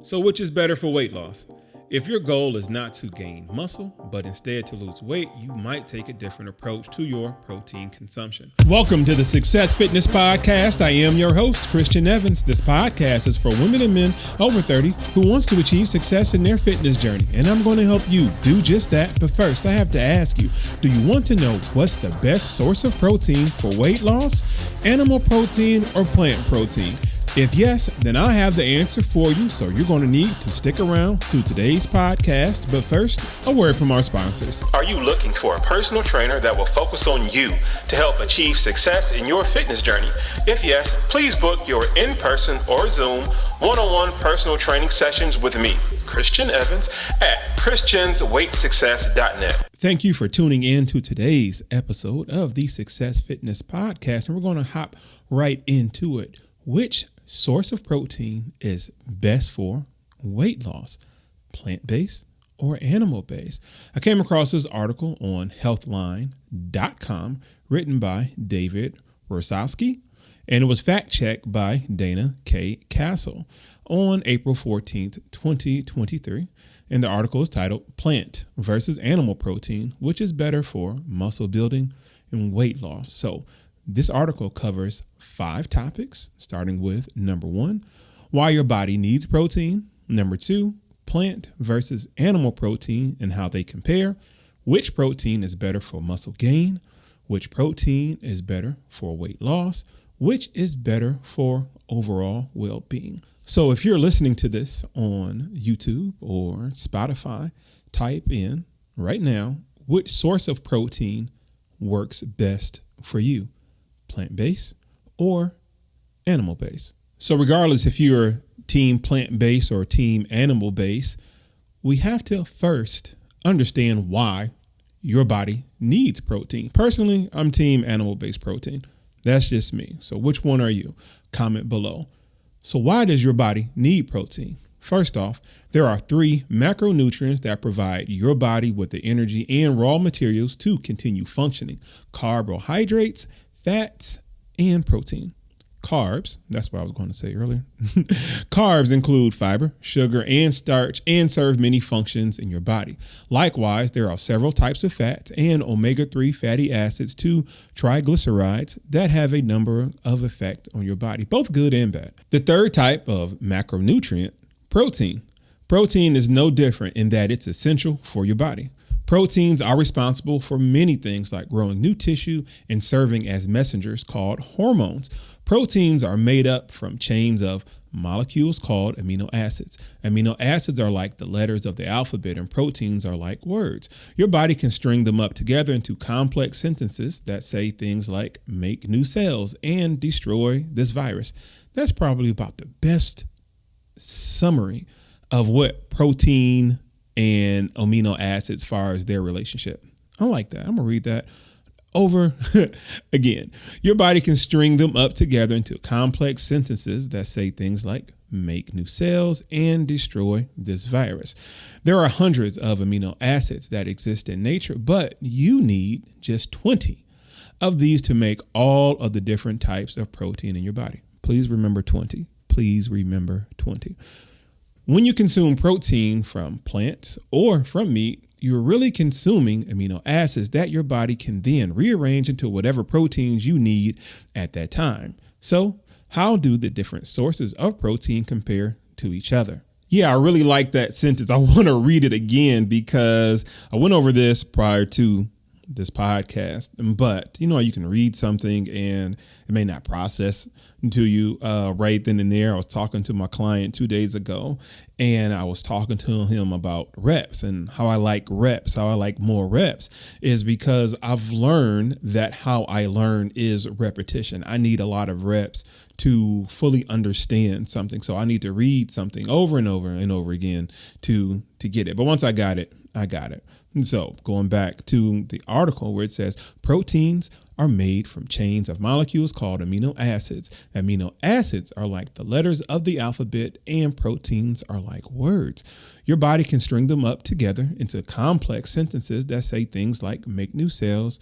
So which is better for weight loss? If your goal is not to gain muscle, but instead to lose weight, you might take a different approach to your protein consumption. Welcome to the Success Fitness Podcast. I am your host, Christian Evans. This podcast is for women and men over 30 who wants to achieve success in their fitness journey. And I'm going to help you do just that. But first, I have to ask you, do you want to know what's the best source of protein for weight loss? Animal protein or plant protein? If yes, then I have the answer for you, so you're going to need to stick around to today's podcast. But first, a word from our sponsors. Are you looking for a personal trainer that will focus on you to help achieve success in your fitness journey? If yes, please book your in-person or Zoom one-on-one personal training sessions with me, Christian Evans, at christiansweightsuccess.net. Thank you for tuning in to today's episode of the Success Fitness Podcast, and we're going to hop right into it. Which source of protein is best for weight loss, plant-based or animal-based? I came across this article on healthline.com written by David Rosowski, and it was fact-checked by Dana K. Castle on April 14th, 2023. And the article is titled Plant versus Animal Protein, which is better for muscle building and weight loss. So this article covers 5 topics, starting with number 1, why your body needs protein. Number 2, plant versus animal protein and how they compare. Which protein is better for muscle gain? Which protein is better for weight loss? Which is better for overall well-being? So if you're listening to this on YouTube or Spotify, type in right now, which source of protein works best for you? Plant-based or animal-based. So regardless if you're team plant-based or team animal-based, we have to first understand why your body needs protein. Personally, I'm team animal-based protein. That's just me. So which one are you? Comment below. So why does your body need protein? First off, there are 3 macronutrients that provide your body with the energy and raw materials to continue functioning: carbohydrates, fats, and protein. Carbs, that's what I was going to say earlier. Carbs include fiber, sugar, and starch and serve many functions in your body. Likewise, there are several types of fats and omega-3 fatty acids to triglycerides that have a number of effects on your body, both good and bad. The third type of macronutrient, protein. Protein is no different in that it's essential for your body. Proteins are responsible for many things like growing new tissue and serving as messengers called hormones. Proteins are made up from chains of molecules called amino acids. Amino acids are like the letters of the alphabet, and proteins are like words. Your body can string them up together into complex sentences that say things like make new cells and destroy this virus. That's probably about the best summary of what protein and amino acids as far as their relationship. I like that. I'm gonna read that over again. Your body can string them up together into complex sentences that say things like make new cells and destroy this virus. There are hundreds of amino acids that exist in nature, but you need just 20 of these to make all of the different types of protein in your body. Please remember 20. Please remember 20. When you consume protein from plants or from meat, you're really consuming amino acids that your body can then rearrange into whatever proteins you need at that time. So how do the different sources of protein compare to each other? Yeah, I really like that sentence. I want to read it again because I went over this prior to this podcast, but you can read something and it may not process to you right then and there. I was talking to my client 2 days ago, and I was talking to him about reps and how I like reps, how I like more reps is because I've learned that how I learn is repetition. I need a lot of reps to fully understand something. So I need to read something over and over and over again to get it. But once I got it, I got it. And so going back to the article where it says proteins are made from chains of molecules called amino acids. Amino acids are like the letters of the alphabet, and proteins are like words. Your body can string them up together into complex sentences that say things like make new cells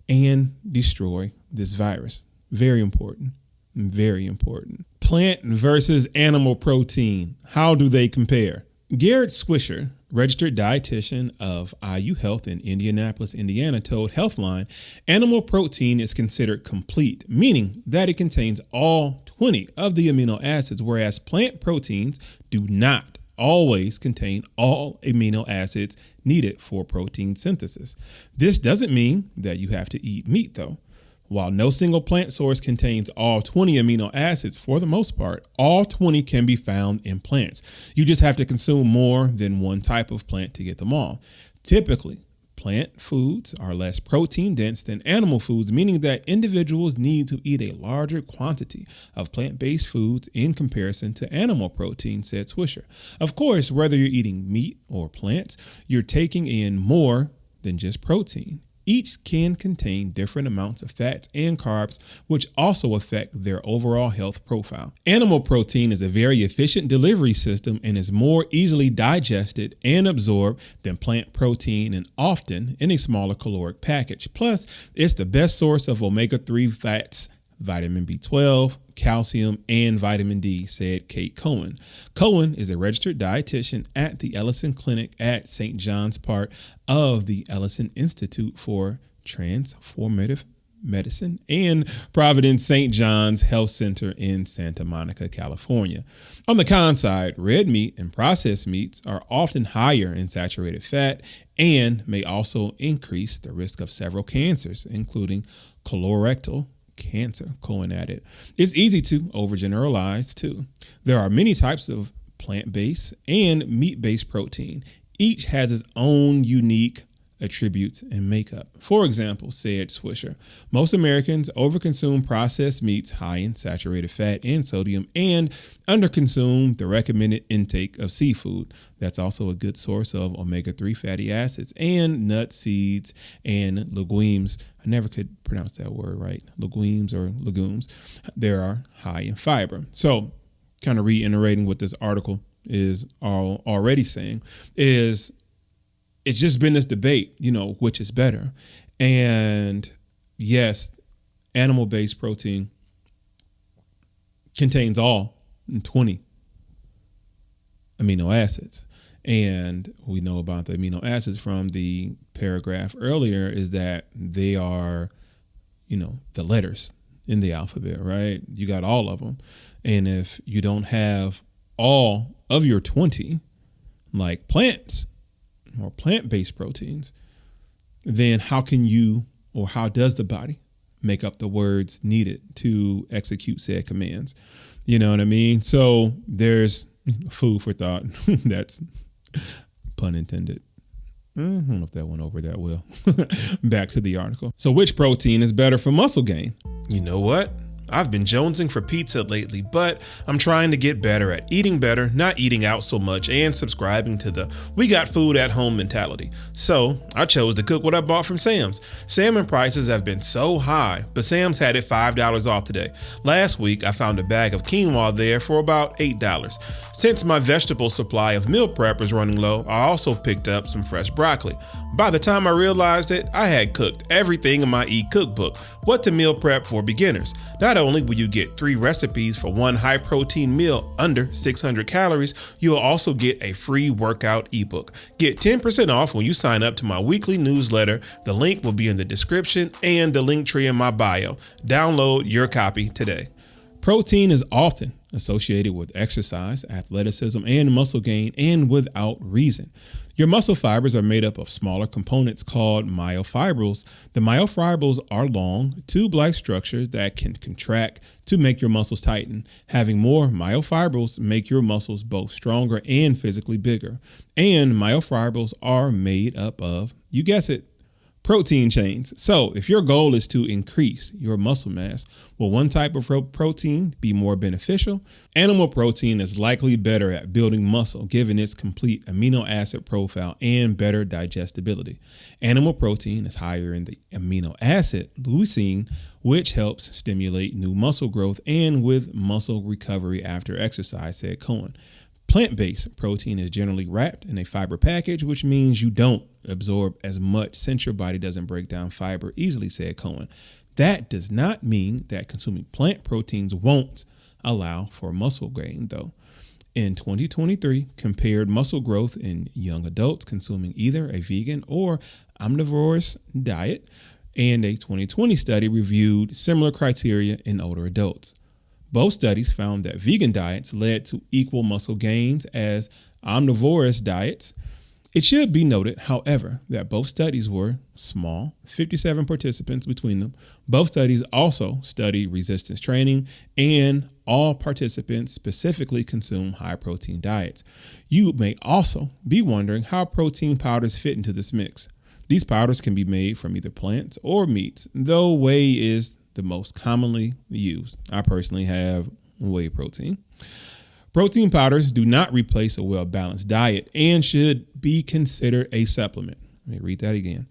and destroy this virus. Very important. Very important. Plant versus animal protein. How do they compare? Garrett Swisher, registered dietitian of IU Health in Indianapolis, Indiana, told Healthline, animal protein is considered complete, meaning that it contains all 20 of the amino acids, whereas plant proteins do not always contain all amino acids needed for protein synthesis. This doesn't mean that you have to eat meat, though. While no single plant source contains all 20 amino acids, for the most part, all 20 can be found in plants. You just have to consume more than one type of plant to get them all. Typically, plant foods are less protein dense than animal foods, meaning that individuals need to eat a larger quantity of plant-based foods in comparison to animal protein, said Swisher. Of course, whether you're eating meat or plants, you're taking in more than just protein. Each can contain different amounts of fats and carbs, which also affect their overall health profile. Animal protein is a very efficient delivery system and is more easily digested and absorbed than plant protein, and often in a smaller caloric package. Plus, it's the best source of omega-3 fats, vitamin B12, calcium, and vitamin D, said Kate Cohen. Cohen is a registered dietitian at the Ellison Clinic at St. John's, part of the Ellison Institute for Transformative Medicine and Providence St. John's Health Center in Santa Monica, California. On the con side, red meat and processed meats are often higher in saturated fat and may also increase the risk of several cancers, including colorectal cancer, Cohen added. It's easy to overgeneralize too. There are many types of plant-based and meat-based protein. Each has its own unique attributes and makeup. For example, said Swisher, most Americans overconsume processed meats high in saturated fat and sodium and underconsume the recommended intake of seafood. That's also a good source of omega-3 fatty acids and nuts, seeds, and legumes. I never could pronounce that word right. Legumes or legumes. They are high in fiber. So kind of reiterating what this article is already saying is it's just been this debate, which is better. And yes, animal-based protein contains all 20 amino acids. And we know about the amino acids from the paragraph earlier is that they are, the letters in the alphabet, right? You got all of them. And if you don't have all of your 20, like plants, or plant-based proteins, then how does the body make up the words needed to execute said commands? You know what I mean? So there's food for thought. That's pun intended. I don't know if that went over that well. Back to the article. So which protein is better for muscle gain? You know what? I've been jonesing for pizza lately, but I'm trying to get better at eating better, not eating out so much, and subscribing to the we got food at home mentality. So I chose to cook what I bought from Sam's. Salmon prices have been so high, but Sam's had it $5 off today. Last week, I found a bag of quinoa there for about $8. Since my vegetable supply of meal prep is running low, I also picked up some fresh broccoli. By the time I realized it, I had cooked everything in my e-cookbook, What to Meal Prep for Beginners. Not only will you get 3 recipes for one high-protein meal under 600 calories, you'll also get a free workout ebook. Get 10% off when you sign up to my weekly newsletter. The link will be in the description and the link tree in my bio. Download your copy today. Protein is often associated with exercise, athleticism, and muscle gain, and without reason. Your muscle fibers are made up of smaller components called myofibrils. The myofibrils are long, tube-like structures that can contract to make your muscles tighten. Having more myofibrils make your muscles both stronger and physically bigger. And myofibrils are made up of, you guess it, protein chains. So if your goal is to increase your muscle mass, will one type of protein be more beneficial? Animal protein is likely better at building muscle given its complete amino acid profile and better digestibility. Animal protein is higher in the amino acid leucine, which helps stimulate new muscle growth and with muscle recovery after exercise, said Cohen. Plant-based protein is generally wrapped in a fiber package, which means you don't absorb as much since your body doesn't break down fiber easily, said Cohen. That does not mean that consuming plant proteins won't allow for muscle gain, though. In 2023, compared muscle growth in young adults consuming either a vegan or omnivorous diet, and a 2020 study reviewed similar criteria in older adults. Both studies found that vegan diets led to equal muscle gains as omnivorous diets. It should be noted, however, that both studies were small, 57 participants between them. Both studies also studied resistance training, and all participants specifically consume high protein diets. You may also be wondering how protein powders fit into this mix. These powders can be made from either plants or meats, though whey is the most commonly used. I personally have whey protein. Protein powders do not replace a well-balanced diet and should be considered a supplement. Let me read that again.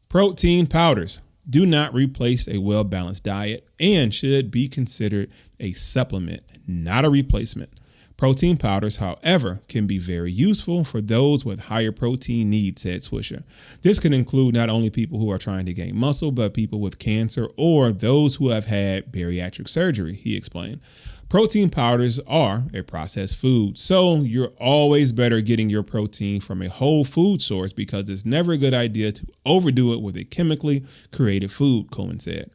Protein powders do not replace a well-balanced diet and should be considered a supplement, not a replacement. Protein powders, however, can be very useful for those with higher protein needs, said Swisher. This can include not only people who are trying to gain muscle, but people with cancer or those who have had bariatric surgery, he explained. Protein powders are a processed food, so you're always better getting your protein from a whole food source because it's never a good idea to overdo it with a chemically created food, Cohen said.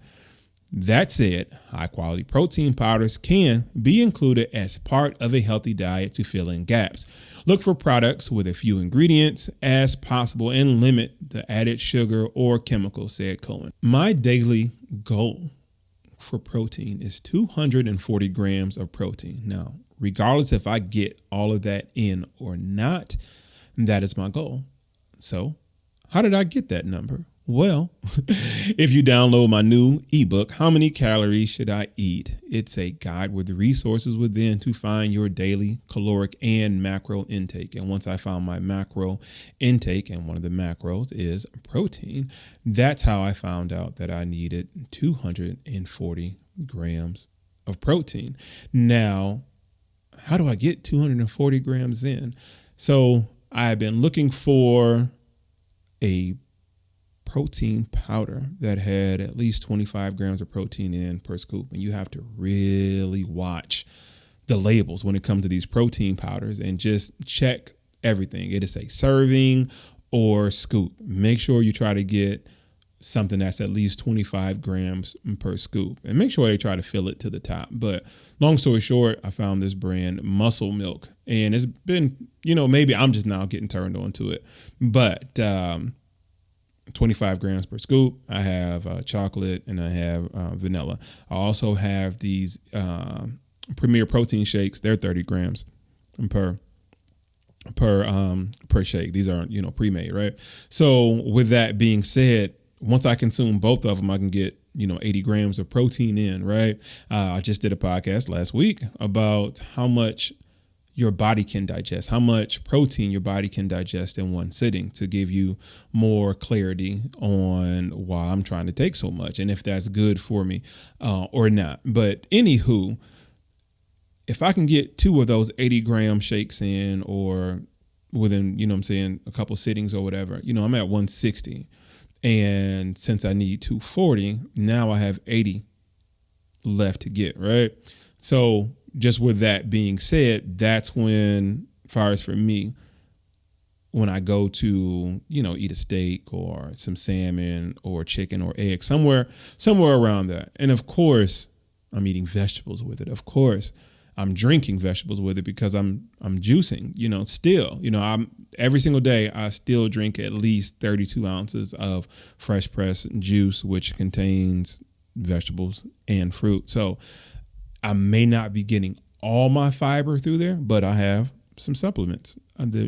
That said, high-quality protein powders can be included as part of a healthy diet to fill in gaps. Look for products with a few ingredients as possible and limit the added sugar or chemicals, said Cohen. My daily goal for protein is 240 grams of protein. Now, regardless if I get all of that in or not, that is my goal. So, how did I get that number? Well, if you download my new ebook, How Many Calories Should I Eat? It's a guide with the resources within to find your daily caloric and macro intake. And once I found my macro intake, and one of the macros is protein, that's how I found out that I needed 240 grams of protein. Now, how do I get 240 grams in? So I've been looking for a protein powder that had at least 25 grams of protein in per scoop. And you have to really watch the labels when it comes to these protein powders and just check everything. It is a serving or scoop. Make sure you try to get something that's at least 25 grams per scoop and make sure they try to fill it to the top. But long story short, I found this brand Muscle Milk, and it's been, maybe I'm just now getting turned on to it, but 25 grams per scoop. I have chocolate and I have vanilla. I also have these Premier protein shakes. They're 30 grams per shake. These are, pre-made, right? So with that being said, once I consume both of them, I can get, 80 grams of protein in, right? I just did a podcast last week about how much your body can digest, how much protein your body can digest in one sitting, to give you more clarity on why I'm trying to take so much and if that's good for me or not. But anywho, if I can get 2 of those 80 gram shakes in or within, a couple sittings or whatever, I'm at 160. And since I need 240, now I have 80 left to get, right? So just with that being said, that's when, as far as for me, when I go to, eat a steak or some salmon or chicken or eggs, somewhere around that. And of course, I'm eating vegetables with it. Of course, I'm drinking vegetables with it because I'm juicing, still, I'm every single day, I still drink at least 32 ounces of fresh pressed juice, which contains vegetables and fruit. So I may not be getting all my fiber through there, but I have some supplements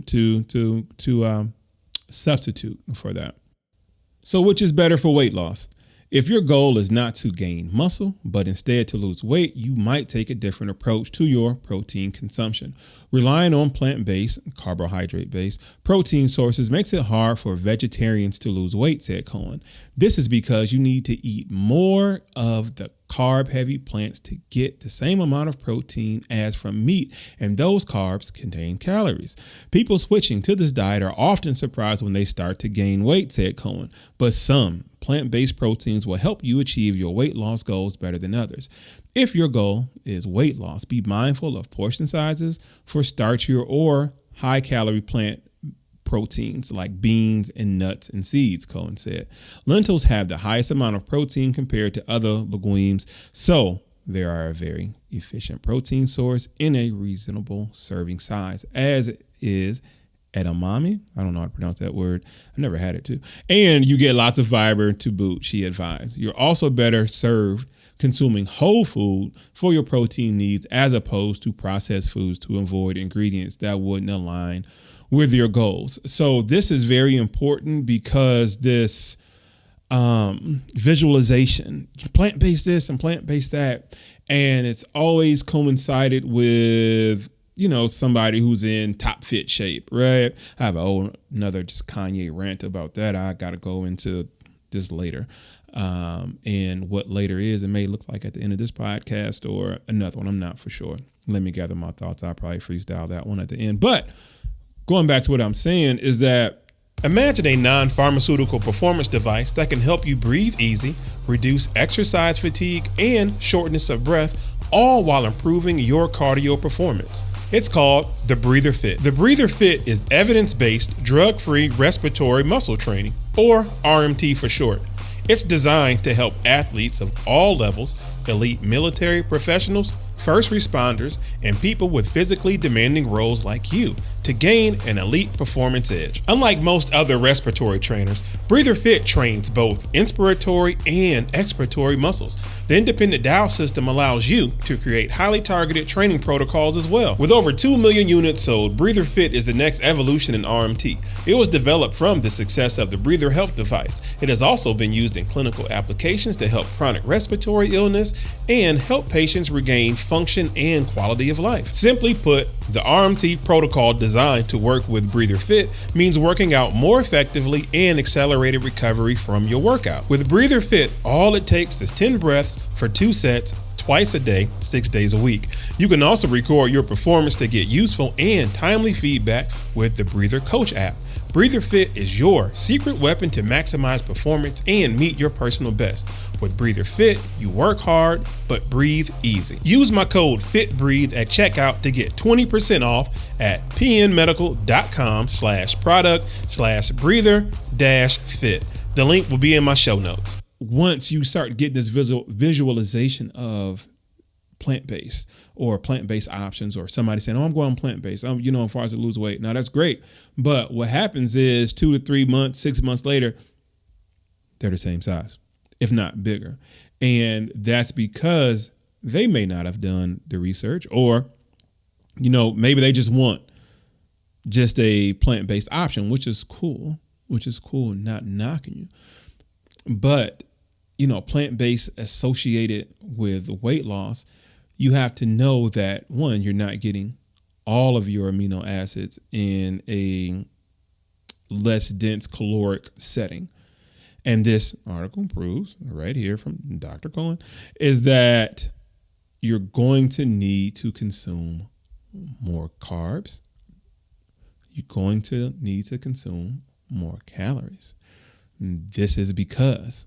to substitute for that. So which is better for weight loss? If your goal is not to gain muscle, but instead to lose weight, you might take a different approach to your protein consumption. Relying on plant-based, carbohydrate-based protein sources makes it hard for vegetarians to lose weight, said Cohen. This is because you need to eat more of the carb-heavy plants to get the same amount of protein as from meat, and those carbs contain calories. People switching to this diet are often surprised when they start to gain weight, said Cohen, but some plant-based proteins will help you achieve your weight loss goals better than others. If your goal is weight loss, be mindful of portion sizes for starchier or high-calorie plant proteins like beans and nuts and seeds, Cohen said. Lentils have the highest amount of protein compared to other legumes, so they are a very efficient protein source in a reasonable serving size, as is edamame. I don't know how to pronounce that word. I've never had it too. And you get lots of fiber to boot, she advised. You're also better served consuming whole food for your protein needs as opposed to processed foods to avoid ingredients that wouldn't align with your goals. So this is very important because this visualization, plant-based this and plant-based that, and it's always coincided with, somebody who's in top fit shape, right? I have another just Kanye rant about that. I got to go into this later. And what later is, it may look like at the end of this podcast or another one. I'm not for sure. Let me gather my thoughts. I'll probably freestyle that one at the end. But going back to what I'm saying is that imagine a non-pharmaceutical performance device that can help you breathe easy, reduce exercise fatigue, and shortness of breath, all while improving your cardio performance. It's called the Breather Fit. The Breather Fit is evidence-based, drug-free respiratory muscle training, or RMT for short. It's designed to help athletes of all levels, elite military professionals, first responders, and people with physically demanding roles like you to gain an elite performance edge. Unlike most other respiratory trainers, Breather Fit trains both inspiratory and expiratory muscles. The independent dial system allows you to create highly targeted training protocols as well. With over 2 million units sold, Breather Fit is the next evolution in RMT. It was developed from the success of the Breather Health device. It has also been used in clinical applications to help chronic respiratory illness and help patients regain function and quality of life. Simply put, the RMT protocol designed to work with Breather Fit means working out more effectively and accelerated recovery from your workout. With Breather Fit, all it takes is 10 breaths for 2 sets, twice a day, 6 days a week. You can also record your performance to get useful and timely feedback with the Breather Coach app. Breather Fit is your secret weapon to maximize performance and meet your personal best. With Breather Fit, you work hard, but breathe easy. Use my code FITBREATHE at checkout to get 20% off at pnmedical.com/product/breather-fit. The link will be in my show notes. Once you start getting this visualization of plant-based or plant-based options, or somebody saying, I'm going plant-based, as far as to lose weight. Now that's great. But what happens is 2 to 3 months, 6 months later, they're the same size, if not bigger. And that's because they may not have done the research, or, maybe they just want just a plant-based option, which is cool, not knocking you. But, plant-based associated with weight loss, you have to know that, one, you're not getting all of your amino acids in a less dense caloric setting. And this article proves right here from Dr. Cohen is that you're going to need to consume more carbs. You're going to need to consume more calories. This is because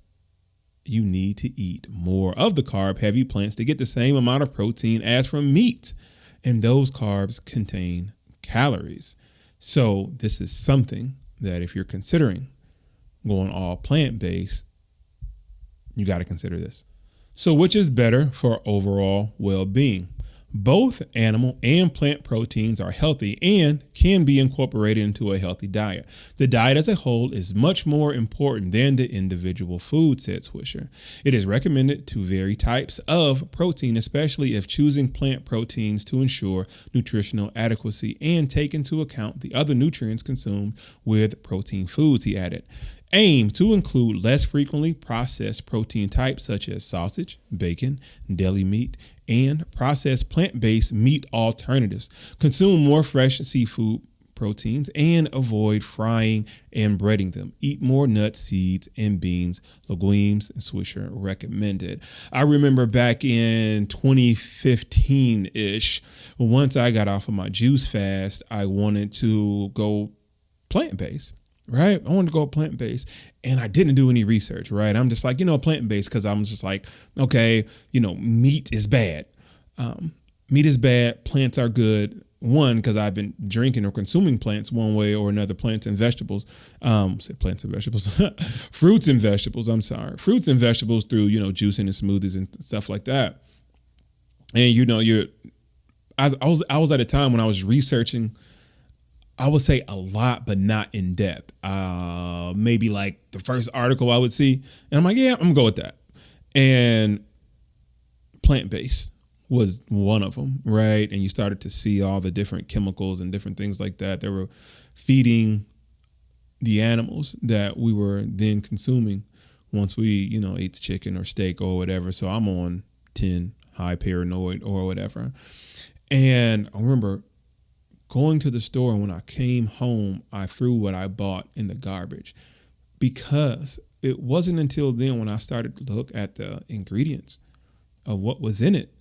you need to eat more of the carb-heavy plants to get the same amount of protein as from meat. And those carbs contain calories. So this is something that if you're considering going all plant-based, you got to consider this. So which is better for overall well-being? Both animal and plant proteins are healthy and can be incorporated into a healthy diet. The diet as a whole is much more important than the individual food, said Swisher. It is recommended to vary types of protein, especially if choosing plant proteins to ensure nutritional adequacy and take into account the other nutrients consumed with protein foods, he added. Aim to include less frequently processed protein types such as sausage, bacon, deli meat, and processed plant-based meat alternatives. Consume more fresh seafood proteins and avoid frying and breading them. Eat more nuts, seeds, and beans. Legumes and Swisher recommended. I remember back in 2015-ish, once I got off of my juice fast, I wanted to go plant-based. Right. I wanted to go plant-based and I didn't do any research. Right. I'm just like, plant-based because I'm just like, okay, meat is bad. Meat is bad. Plants are good. One, because I've been drinking or consuming plants one way or another, plants and vegetables. Say plants and vegetables, fruits and vegetables. I'm sorry. Fruits and vegetables through, juicing and smoothies and stuff like that. And, I was at a time when I was researching, I would say a lot, but not in depth. Maybe like the first article I would see. And I'm like, yeah, I'm gonna go with that. And plant-based was one of them, right? And you started to see all the different chemicals and different things like that. They were feeding the animals that we were then consuming once we, ate chicken or steak or whatever. So I'm on 10, high paranoid or whatever. And I remember going to the store, and when I came home, I threw what I bought in the garbage because it wasn't until then when I started to look at the ingredients of what was in it.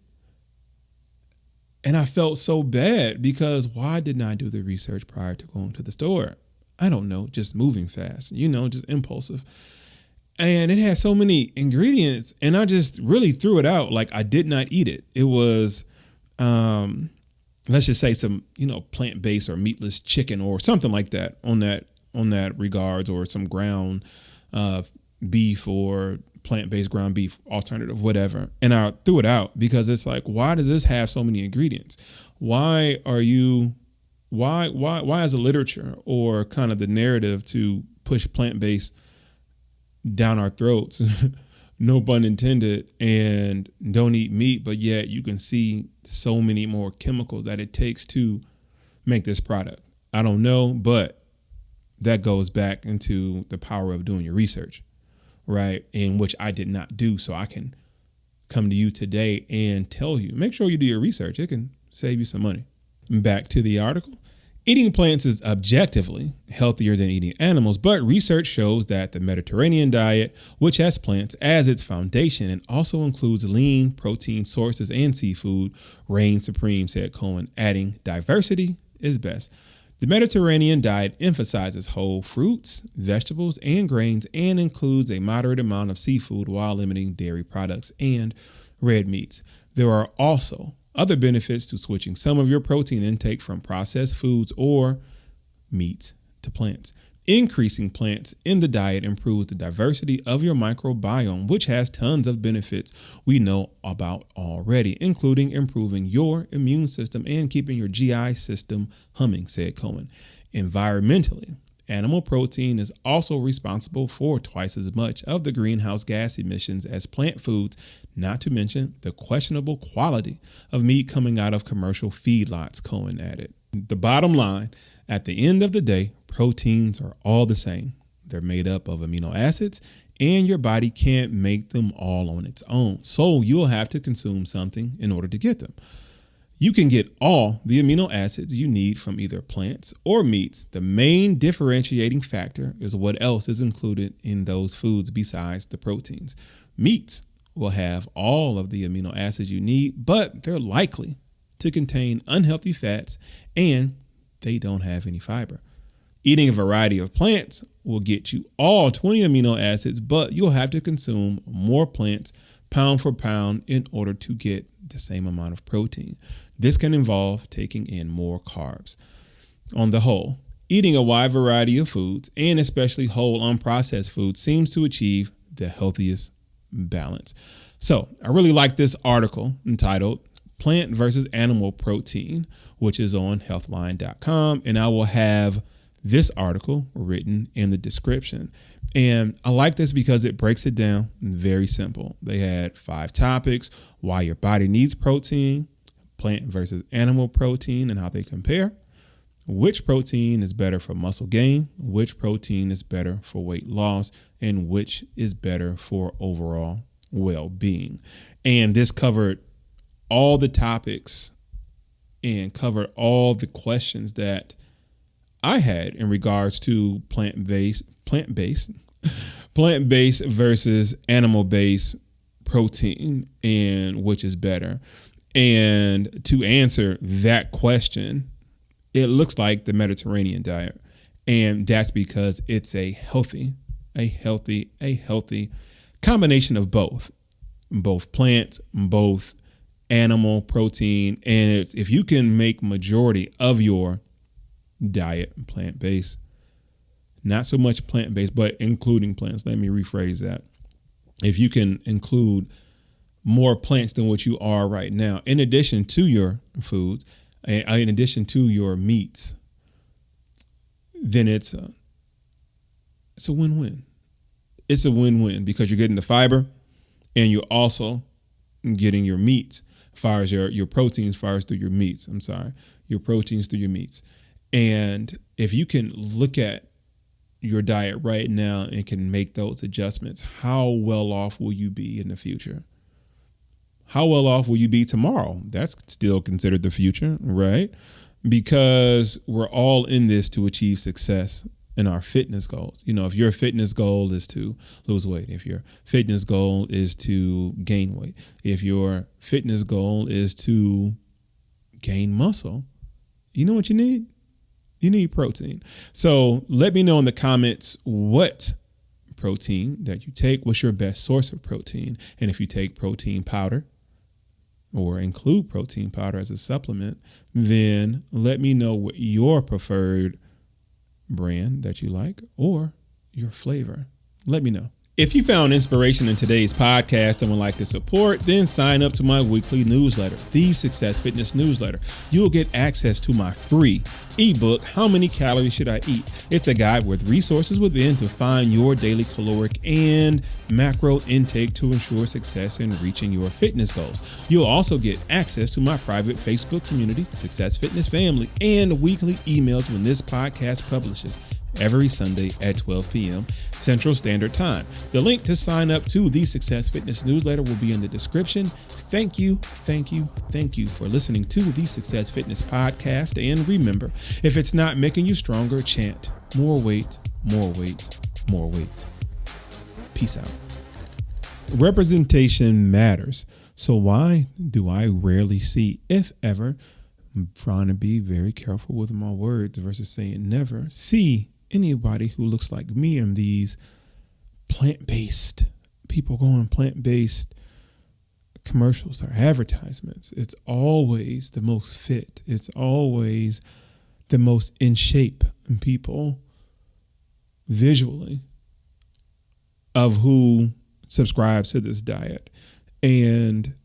And I felt so bad because why didn't I do the research prior to going to the store? I don't know, just moving fast, just impulsive. And it had so many ingredients and I just really threw it out. Like I did not eat it. It was, let's just say some, plant-based or meatless chicken or something like that on that regards, or some ground beef or plant-based ground beef alternative, whatever. And I threw it out because it's like, why does this have so many ingredients? Why as a literature or kind of the narrative to push plant-based down our throats, no pun intended, and don't eat meat, but yet you can see so many more chemicals that it takes to make this product. I don't know, but that goes back into the power of doing your research, right? In which I did not do. So I can come to you today and tell you, make sure you do your research. It can save you some money. Back to the article. Eating plants is objectively healthier than eating animals, but research shows that the Mediterranean diet, which has plants as its foundation and also includes lean protein sources and seafood, reigns supreme, said Cohen, adding diversity is best. The Mediterranean diet emphasizes whole fruits, vegetables, and grains and includes a moderate amount of seafood while limiting dairy products and red meats. There are also other benefits to switching some of your protein intake from processed foods or meats to plants. Increasing plants in the diet improves the diversity of your microbiome, which has tons of benefits we know about already, including improving your immune system and keeping your GI system humming, said Cohen. Environmentally, animal protein is also responsible for twice as much of the greenhouse gas emissions as plant foods, not to mention the questionable quality of meat coming out of commercial feedlots, Cohen added. The bottom line, at the end of the day, proteins are all the same. They're made up of amino acids, and your body can't make them all on its own. So you'll have to consume something in order to get them. You can get all the amino acids you need from either plants or meats. The main differentiating factor is what else is included in those foods besides the proteins. Meats will have all of the amino acids you need, but they're likely to contain unhealthy fats and they don't have any fiber. Eating a variety of plants will get you all 20 amino acids, but you'll have to consume more plants pound for pound in order to get the same amount of protein. This can involve taking in more carbs. On the whole, eating a wide variety of foods, and especially whole unprocessed foods, seems to achieve the healthiest balance. So I really like this article entitled Plant versus Animal Protein, which is on healthline.com. And I will have this article written in the description. And I like this because it breaks it down very simple. They had 5 topics: why your body needs protein, plant versus animal protein and how they compare, which protein is better for muscle gain, which protein is better for weight loss, and which is better for overall well-being. And this covered all the topics and covered all the questions that I had in regards to plant-based versus animal-based protein, and which is better. And to answer that question, it looks like the Mediterranean diet. And that's because it's a healthy combination of both plant, both animal protein. And if you can make majority of your diet plant-based, not so much plant-based, but including plants. Let me rephrase that. If you can include more plants than what you are right now, in addition to your foods, in addition to your meats, then it's a win-win. It's a win-win because you're getting the fiber and you're also getting your meats, as far as your proteins, as far as through your meats. Your proteins through your meats. And if you can look at your diet right now and can make those adjustments, how well off will you be in the future? How well off will you be tomorrow? That's still considered the future, right? Because we're all in this to achieve success in our fitness goals. If your fitness goal is to lose weight, if your fitness goal is to gain weight, if your fitness goal is to gain muscle, you know what you need? You need protein. So let me know in the comments what protein that you take. What's your best source of protein? And if you take protein powder or include protein powder as a supplement, then let me know what your preferred brand that you like or your flavor. Let me know. If you found inspiration in today's podcast and would like to support, then sign up to my weekly newsletter, the Success Fitness Newsletter. You'll get access to my free ebook, How Many Calories Should I Eat? It's a guide with resources within to find your daily caloric and macro intake to ensure success in reaching your fitness goals. You'll also get access to my private Facebook community, Success Fitness Family, and weekly emails when this podcast publishes every Sunday at 12 p.m. Central Standard Time. The link to sign up to the Success Fitness Newsletter will be in the description. Thank you for listening to the Success Fitness Podcast. And remember, if it's not making you stronger, chant more weight, more weight, more weight. Peace out. Representation matters. So why do I rarely see, if ever, I'm trying to be very careful with my words versus saying never, see anybody who looks like me in these plant-based, people going plant-based commercials or advertisements? It's always the most fit. It's always the most in shape people visually of who subscribes to this diet. And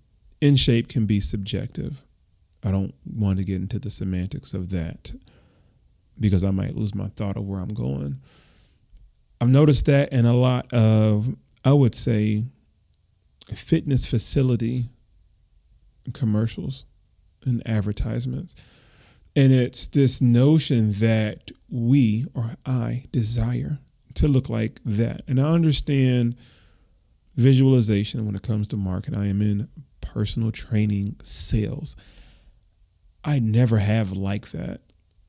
in shape can be subjective. I don't want to get into the semantics of that because I might lose my thought of where I'm going. I've noticed that in a lot of, I would say, fitness facility commercials and advertisements. And it's this notion that we, or I, desire to look like that. And I understand visualization when it comes to marketing. I am in personal training sales. I never have liked that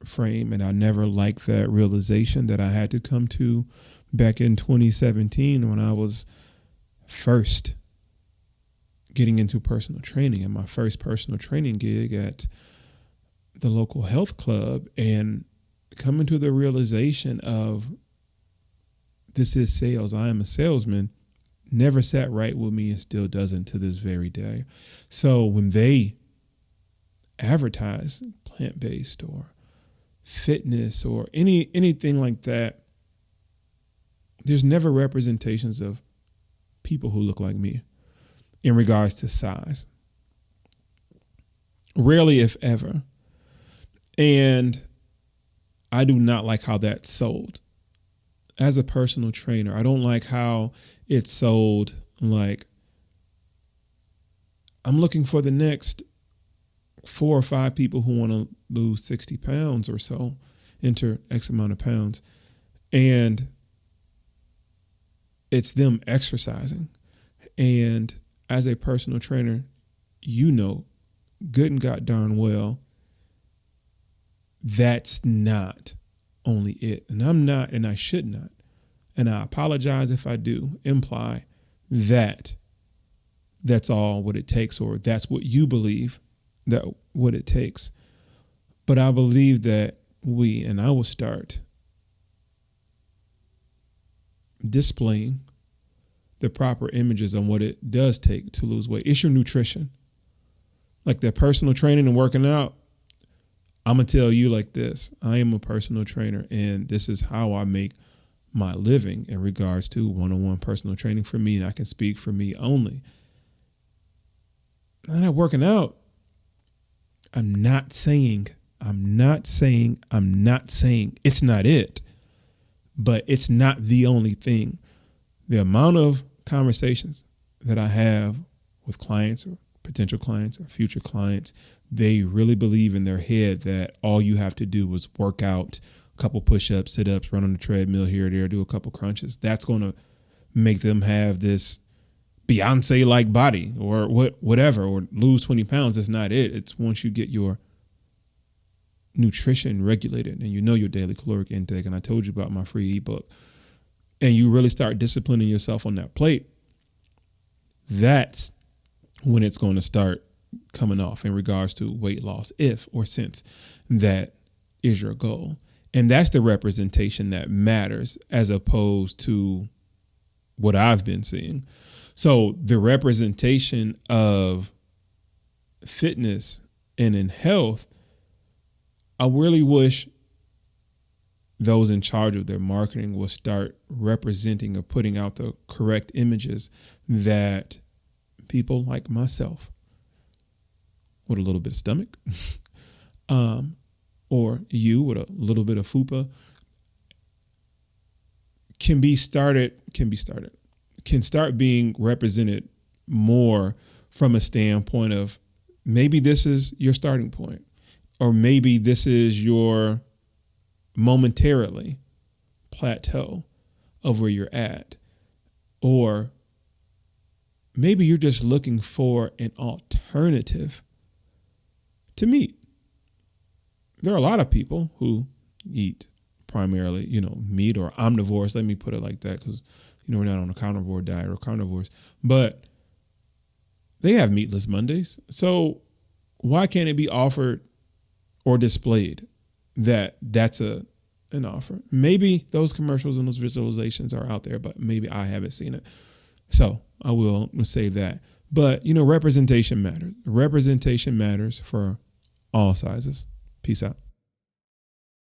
frame, and I never liked that realization that I had to come to back in 2017 when I was first getting into personal training, and my first personal training gig at the local health club, and coming to the realization of this is sales. I am a salesman. Never sat right with me and still doesn't to this very day. So when they advertise plant-based or fitness or anything like that, there's never representations of people who look like me in regards to size. Rarely, if ever. And I do not like how that's sold. As a personal trainer, I don't like how it's sold like I'm looking for the next 4 or 5 people who want to lose 60 pounds or so, enter X amount of pounds. And it's them exercising. And as a personal trainer, you know good and god darn well that's not only it. And I'm not, and I should not. And I apologize if I do imply that that's all what it takes, or that's what you believe that what it takes. But I believe that and I will start displaying the proper images on what it does take to lose weight. It's your nutrition. Like that personal training and working out, I'm going to tell you like this. I am a personal trainer, and this is how I make my living in regards to one-on-one personal training for me, and I can speak for me only. I'm not working out. I'm not saying it's not it, but it's not the only thing. The amount of conversations that I have with clients or potential clients or future clients, they really believe in their head that all you have to do is work out, a couple push-ups, sit-ups, run on the treadmill here or there, do a couple crunches. That's going to make them have this Beyonce-like body or whatever, or lose 20 pounds. That's not it. It's once you get your nutrition regulated and you know your daily caloric intake, and I told you about my free ebook, and you really start disciplining yourself on that plate, that's when it's going to start coming off in regards to weight loss, if or since that is your goal. And that's the representation that matters, as opposed to what I've been seeing. So the representation of fitness and in health, I really wish those in charge of their marketing will start representing or putting out the correct images that people like myself with a little bit of stomach or you with a little bit of fupa can start being represented more from a standpoint of maybe this is your starting point, or maybe this is your momentarily plateau of where you're at, or maybe you're just looking for an alternative to meat. There are a lot of people who eat primarily, meat or omnivores. Let me put it like that, because, we're not on a carnivore diet or carnivores, but they have meatless Mondays. So why can't it be offered or displayed that that's an offer? Maybe those commercials and those visualizations are out there, but maybe I haven't seen it. So I will say that. But, representation matters. Representation matters for all sizes. Peace out.